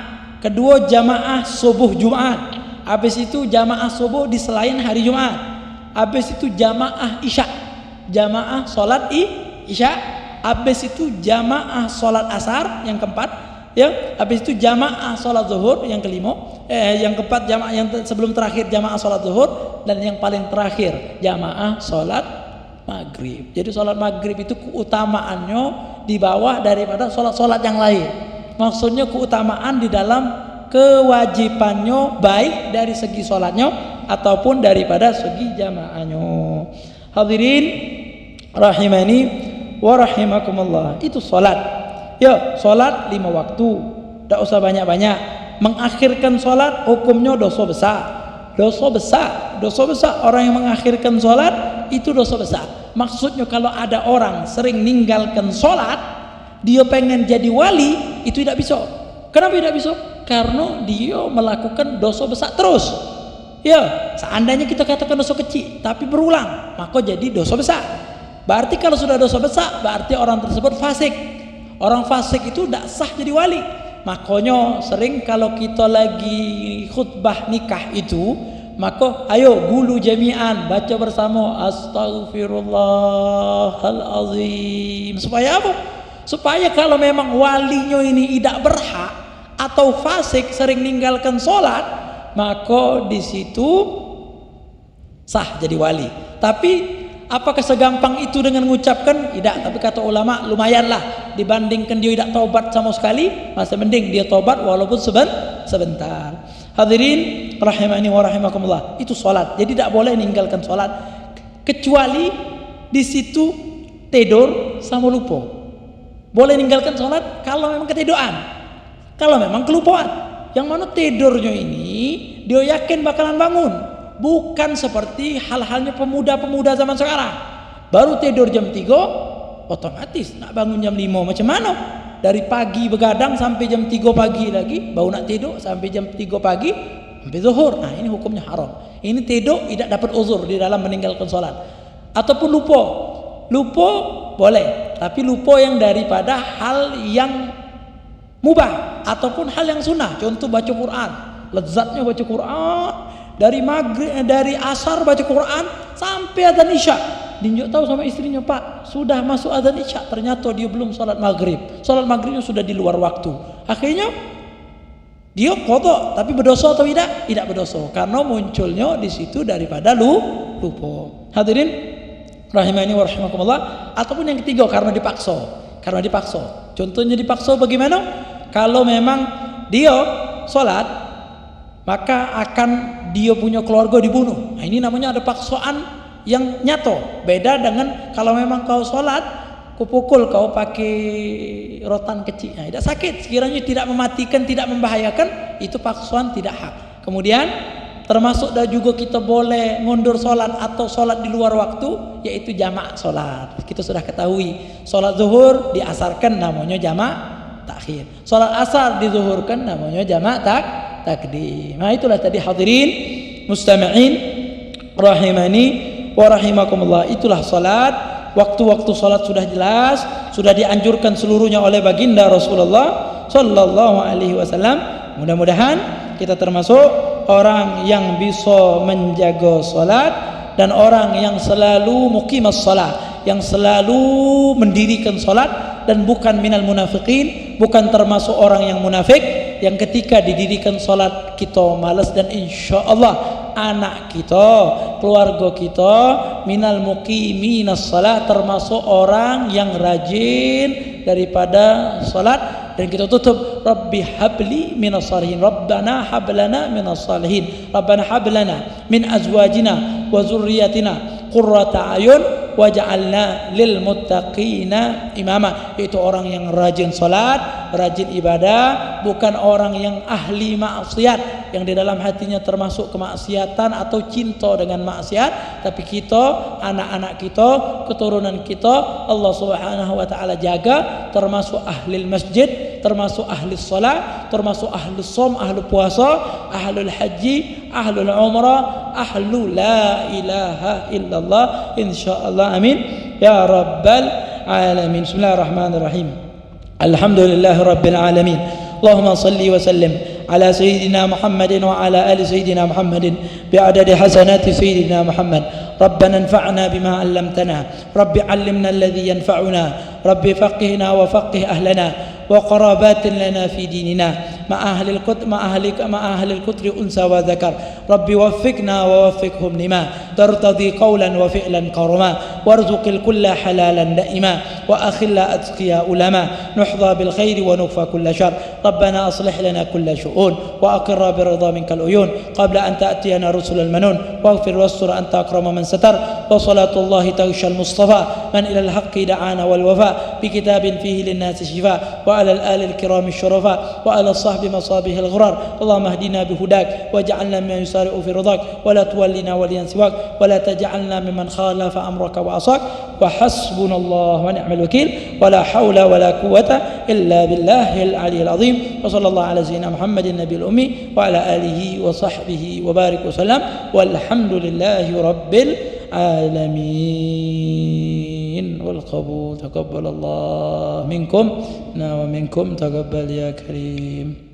Kedua jamaah subuh Jumat. Habis itu jamaah subuh di selain hari Jumat. Habis itu jamaah Isya. Jamaah sholat Isya. Habis itu jamaah sholat asar yang keempat, habis itu jamaah sholat zuhur yang kelima, yang keempat jamaah yang sebelum terakhir jamaah sholat zuhur, dan yang paling terakhir jamaah sholat maghrib. Jadi sholat maghrib itu keutamaannya di bawah daripada sholat-sholat yang lain. Maksudnya keutamaan di dalam kewajibannya baik dari segi sholatnya ataupun daripada segi jamaahnya. Hadirin rahimani wa rahimakumullah. Itu salat. Salat 5 waktu. Tidak usah banyak-banyak. Mengakhirkan salat hukumnya dosa besar. Dosa besar. Orang yang mengakhirkan salat itu dosa besar. Maksudnya kalau ada orang sering ninggalkan salat, dia pengen jadi wali, itu tidak bisa. Kenapa tidak bisa? Karena dia melakukan dosa besar terus. Seandainya kita katakan dosa kecil tapi berulang, maka jadi dosa besar. Berarti kalau sudah dosa besar, berarti orang tersebut fasik. Orang fasik itu tidak sah jadi wali. Makanya sering kalau kita lagi khutbah nikah itu, maka ayo gulu jami'an, baca bersama astaghfirullahalazim. Supaya apa? Supaya kalau memang walinya ini tidak berhak atau fasik, sering ninggalkan sholat, maka di situ sah jadi wali. Tapi apakah segampang itu dengan mengucapkan? Tidak. Tapi kata ulama lumayanlah dibandingkan dia tidak taubat sama sekali, masih mending dia taubat walaupun sebentar. Hadirin rahimani wa rahimakumullah. Itu salat. Jadi tidak boleh meninggalkan salat kecuali di situ tidur sama lupa. Boleh meninggalkan salat kalau memang ketiduran. Kalau memang kelupaan. Yang mana tidurnya ini dia yakin bakalan bangun. Bukan seperti hal-halnya pemuda-pemuda zaman sekarang. Baru tidur jam 3, otomatis nak bangun jam 5. Macam mana? Dari pagi begadang sampai jam 3 pagi lagi, baru nak tidur sampai jam 3 pagi, sampai zuhur. Nah ini hukumnya haram. Ini tidur tidak dapat uzur di dalam meninggalkan sholat. Ataupun lupa boleh. tapi lupa yang daripada hal yang mubah ataupun hal yang sunnah. Contoh baca Quran, lezatnya baca Quran dari maghrib, dari asar baca Quran sampai adzan isya. Dinjuk tahu sama istrinya, Pak, sudah masuk adzan isya, ternyata dia belum sholat maghrib. Sholat maghribnya sudah di luar waktu. Akhirnya dia qadha, tapi berdosa atau tidak? Tidak berdosa, karena munculnya di situ daripada lupa. Hadirin rahimani wa rahimakumullah. Ataupun yang ketiga, karena dipaksa. Karena dipaksa. Contohnya dipaksa bagaimana? Kalau memang dia sholat, maka akan dia punya keluarga dibunuh. Nah, ini namanya ada paksaan yang nyata. Beda dengan kalau memang kau sholat, kau pukul, kau pakai rotan kecil, nah, tidak sakit, sekiranya tidak mematikan, tidak membahayakan, itu paksaan tidak hak. Kemudian termasuk dan juga kita boleh mundur sholat atau sholat di luar waktu, yaitu jamak sholat. Kita sudah ketahui, sholat zuhur diasarkan namanya jamak takhir, sholat asar dizuhurkan namanya jamak takdim. Nah, itulah tadi hadirin mustami'in rahimani wa rahimakumullah. Itulah salat. Waktu-waktu salat sudah jelas, sudah dianjurkan seluruhnya oleh baginda Rasulullah sallallahu alaihi wasallam. Mudah-mudahan kita termasuk orang yang bisa menjaga salat dan orang yang selalu muqimas salat, yang selalu mendirikan salat dan bukan minal munafiqin, bukan termasuk orang yang munafik yang ketika didirikan salat kita malas, dan insyaallah anak kita, keluarga kita minal muqiminas salat, termasuk orang yang rajin daripada salat. Dan kita tutup, Rabbi habli minas salihin, Rabbana hablana minas salihin, Rabbana hablana min azwajina wa zurriyatina qurrata ayun waj'alna lil muttaqina imama. Itu orang yang rajin salat, rajin ibadah, bukan orang yang ahli maksiat, yang di dalam hatinya termasuk kemaksiatan atau cinta dengan maksiat. Tapi kita, anak-anak kita, keturunan kita, Allah Subhanahu wa taala jaga, termasuk ahli masjid, termasuk ahli salat, termasuk ahli shaum, ahli puasa, ahlul haji, ahlul umrah, ahlu la ilaha illallah, insyaallah. Amin ya rabbal alamin. Bismillahirrahmanirrahim. Alhamdulillah rabbil alamin. Allahumma salli wa sallim ala sayyidina Muhammadin wa ala ali sayyidina Muhammadin bi'adadi hasanati sayyidina Muhammad. ربنا انفعنا بما علمتنا، رب علمنا الذي ينفعنا، رب فقهنا وفقه أهلنا وقرابات لنا في ديننا مع أهل الكتر أنثى وذكر. رب وفقنا ووفقهم لما ترتضي قولا وفعلا كرما، وارزق الكل حلالا دائما، وأخل أتقياء لما نحظى بالخير ونكفى كل شر. ربنا أصلح لنا كل شؤون وأقر برضا منك العيون قبل أن تأتينا رسل المنون، واغفر واستر أنت أكرم من ستر. وصلاة الله تغشى المصطفى من إلى الحق دعانا والوفاء بكتاب فيه للناس شفاء، وعلى الآل الكرام الشرفاء، وعلى الصحب مصابه الغرار. اللهم اهدنا بهداك واجعلنا ممن يسارع في رضاك، ولا تولنا وليا سواك، ولا تجعلنا ممن خالف أمرك وعصاك. وحسبنا الله ونعم الوكيل، ولا حول ولا قوة إلا بالله العلي العظيم. وصلى الله على سيدنا محمد النبي الأمي وعلى آله وصحبه وبارك وسلم، والحمد لله رب العالمين. والقبول تقبل الله منكم ومنكم، تقبل يا كريم.